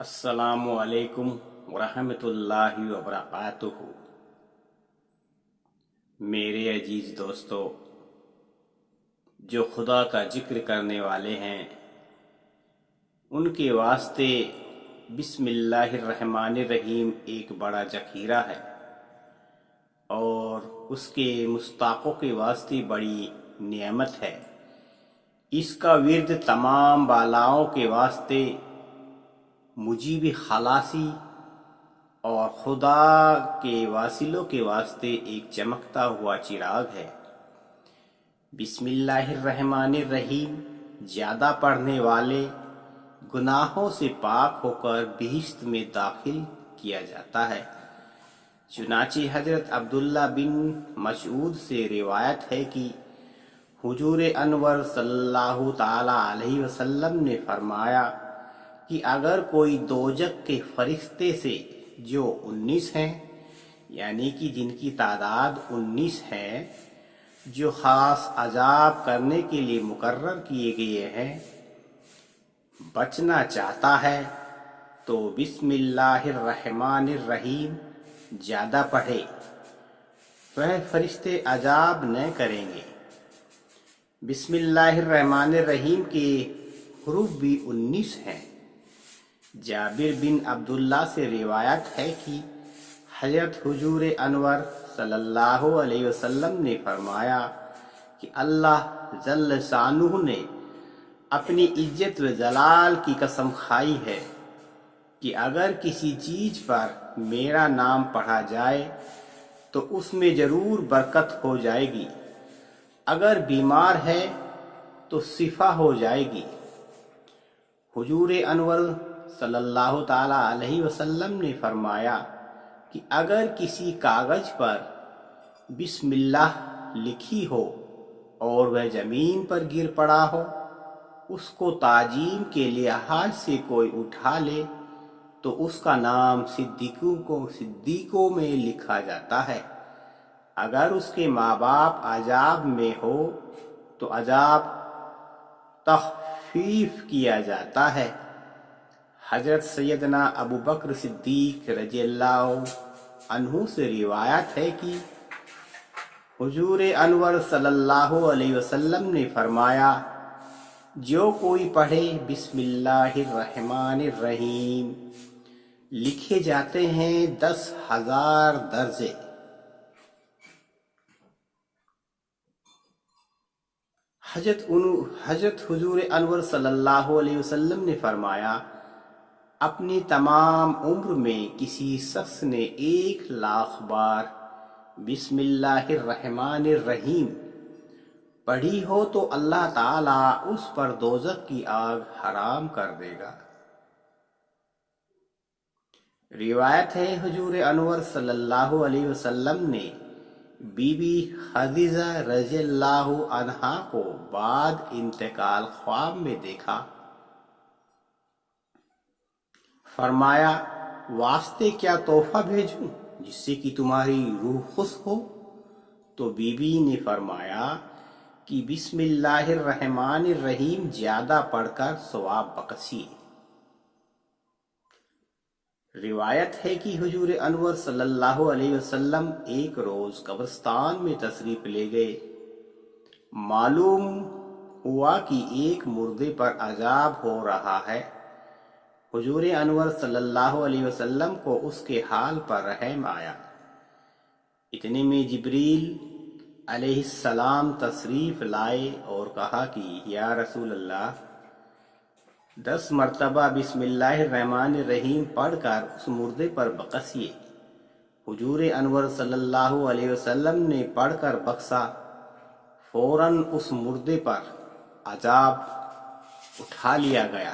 السلام علیکم ورحمۃ اللہ وبرکاتہ۔ میرے عزیز دوستو، جو خدا کا ذکر کرنے والے ہیں ان کے واسطے بسم اللہ الرحمن الرحیم ایک بڑا ذخیرہ ہے، اور اس کے مستحقوں کے واسطے بڑی نعمت ہے۔ اس کا ورد تمام بالاؤں کے واسطے مجیب خلاصی اور خدا کے واصلوں کے واسطے ایک چمکتا ہوا چراغ ہے۔ بسم اللہ الرحمن الرحیم زیادہ پڑھنے والے گناہوں سے پاک ہو کر بہشت میں داخل کیا جاتا ہے۔ چنانچہ حضرت عبداللہ بن مسعود سے روایت ہے کہ حضور انور صلی اللہ تعالی علیہ وسلم نے فرمایا کہ اگر کوئی دوزخ کے فرشتے سے جو 19 ہیں، یعنی کہ جن کی تعداد 19 ہے، جو خاص عذاب کرنے کے لیے مقرر کیے گئے ہیں، بچنا چاہتا ہے تو بسم اللہ الرحمن الرحیم زیادہ پڑھے، وہ فرشتے عذاب نہ کریں گے۔ بسم اللہ الرحمن الرحیم کے حروف بھی 19 ہیں۔ جابر بن عبداللہ سے روایت ہے کہ حضرت حضور انور صلی اللہ علیہ وسلم نے فرمایا کہ اللہ جل شانہ نے اپنی عزت و جلال کی قسم کھائی ہے کہ اگر کسی چیز پر میرا نام پڑھا جائے تو اس میں ضرور برکت ہو جائے گی، اگر بیمار ہے تو شفا ہو جائے گی۔ حضور انور صلی اللہ تعالی علیہ وسلم نے فرمایا کہ اگر کسی کاغذ پر بسم اللہ لکھی ہو اور وہ زمین پر گر پڑا ہو، اس کو تعظیم کے لحاظ سے کوئی اٹھا لے تو اس کا نام صدیقوں میں لکھا جاتا ہے۔ اگر اس کے ماں باپ عذاب میں ہو تو عذاب تخفیف کیا جاتا ہے۔ حضرت سیدنا ابو بکر صدیق رضی اللہ عنہ سے روایت ہے کہ حضور انور صلی اللہ علیہ وسلم نے فرمایا، جو کوئی پڑھے بسم اللہ الرحمن الرحیم لکھے جاتے ہیں 10,000 درجے۔ حضرت حضور انور صلی اللہ علیہ وسلم نے فرمایا، اپنی تمام عمر میں کسی شخص نے 1,00,000 بار بسم اللہ الرحمن الرحیم پڑھی ہو تو اللہ تعالیٰ اس پر دوزخ کی آگ حرام کر دے گا۔ روایت ہے حضور انور صلی اللہ علیہ وسلم نے بی بی خدیجہ رضی اللہ عنہا کو بعد انتقال خواب میں دیکھا۔ فرمایا، واسطے کیا تحفہ بھیجوں جس سے کہ تمہاری روح خوش ہو؟ تو بی بی نے فرمایا کہ بسم اللہ الرحمن الرحیم زیادہ پڑھ کر ثواب بخشیے۔ روایت ہے کہ حضور انور صلی اللہ علیہ وسلم ایک روز قبرستان میں تشریف لے گئے۔ معلوم ہوا کہ ایک مردے پر عذاب ہو رہا ہے۔ حضور انور صلی اللہ علیہ وسلم کو اس کے حال پر رحم آیا۔ اتنے میں جبریل علیہ السلام تشریف لائے اور کہا کہ یا رسول اللہ، 10 مرتبہ بسم اللہ الرحمن الرحیم پڑھ کر اس مردے پر بخشیے۔ حضور انور صلی اللہ علیہ وسلم نے پڑھ کر بخشا، فوراً اس مردے پر عذاب اٹھا لیا گیا۔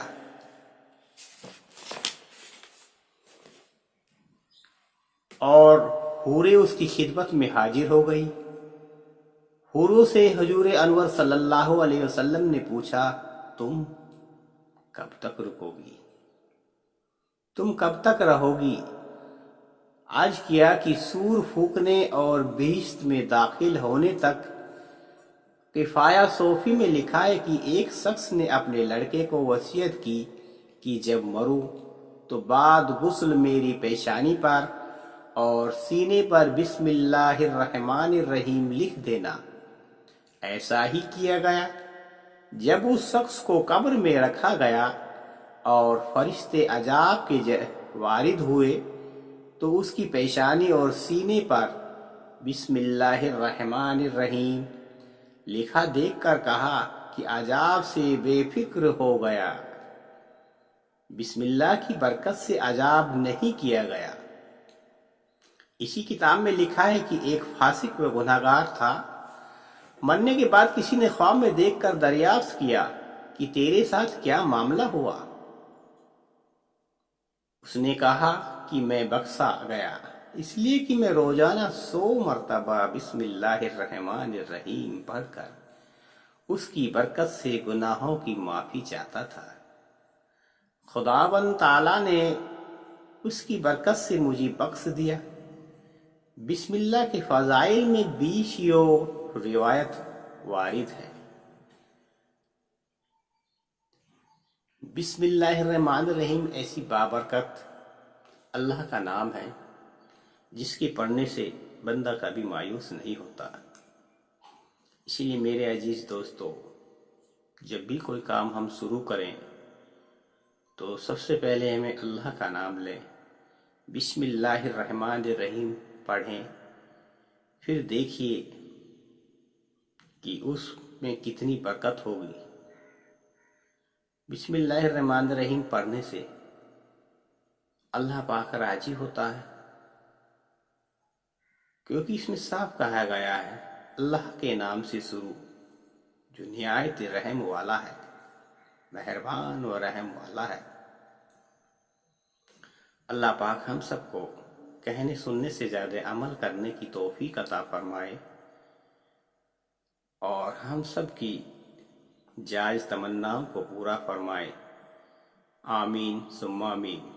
اور حوریں اس کی خدمت میں حاضر ہو گئی۔ حوروں سے حضور انور صلی اللہ علیہ وسلم نے پوچھا، تم کب تک رکو گی؟ تم کب تک رہو گی؟ عرض کیا کہ سور پھونکنے اور بہشت میں داخل ہونے تک۔ کفایہ صوفی میں لکھا ہے کہ ایک شخص نے اپنے لڑکے کو وصیت کی کہ جب مروں تو بعد غسل میری پیشانی پر اور سینے پر بسم اللہ الرحمن الرحیم لکھ دینا۔ ایسا ہی کیا گیا۔ جب اس شخص کو قبر میں رکھا گیا اور فرشتے عذاب کے وارد ہوئے تو اس کی پیشانی اور سینے پر بسم اللہ الرحمن الرحیم لکھا دیکھ کر کہا کہ عذاب سے بے فکر ہو گیا۔ بسم اللہ کی برکت سے عذاب نہیں کیا گیا۔ اسی کتاب میں لکھا ہے کہ ایک فاسق و گنہگار تھا۔ مرنے کے بعد کسی نے خواب میں دیکھ کر دریافت کیا کہ تیرے ساتھ کیا معاملہ ہوا؟ اس نے کہا کہ میں بخشا گیا اس لیے کہ میں روزانہ 100 مرتبہ بسم اللہ الرحمن الرحیم پڑھ کر اس کی برکت سے گناہوں کی معافی چاہتا تھا۔ خداوند تعالیٰ نے اس کی برکت سے مجھے بخش دیا۔ بسم اللہ کے فضائل میں 20 روایت وارد ہے۔ بسم اللہ الرحمن الرحیم ایسی بابرکت اللہ کا نام ہے جس کے پڑھنے سے بندہ کبھی مایوس نہیں ہوتا۔ اسی لیے میرے عزیز دوستو، جب بھی کوئی کام ہم شروع کریں تو سب سے پہلے ہمیں اللہ کا نام لیں، بسم اللہ الرحمن الرحیم پڑھیں، پھر دیکھیے کہ اس میں کتنی برکت ہوگی۔ بسم اللہ الرحمن الرحیم پڑھنے سے اللہ پاک راضی ہوتا ہے، کیونکہ اس میں صاف کہا گیا ہے اللہ کے نام سے شروع جو نہایت رحم والا ہے، مہربان و رحم والا ہے۔ اللہ پاک ہم سب کو کہنے سننے سے زیادہ عمل کرنے کی توفیق عطا فرمائے اور ہم سب کی جائز تمناؤں کو پورا فرمائے۔ آمین ثم آمین۔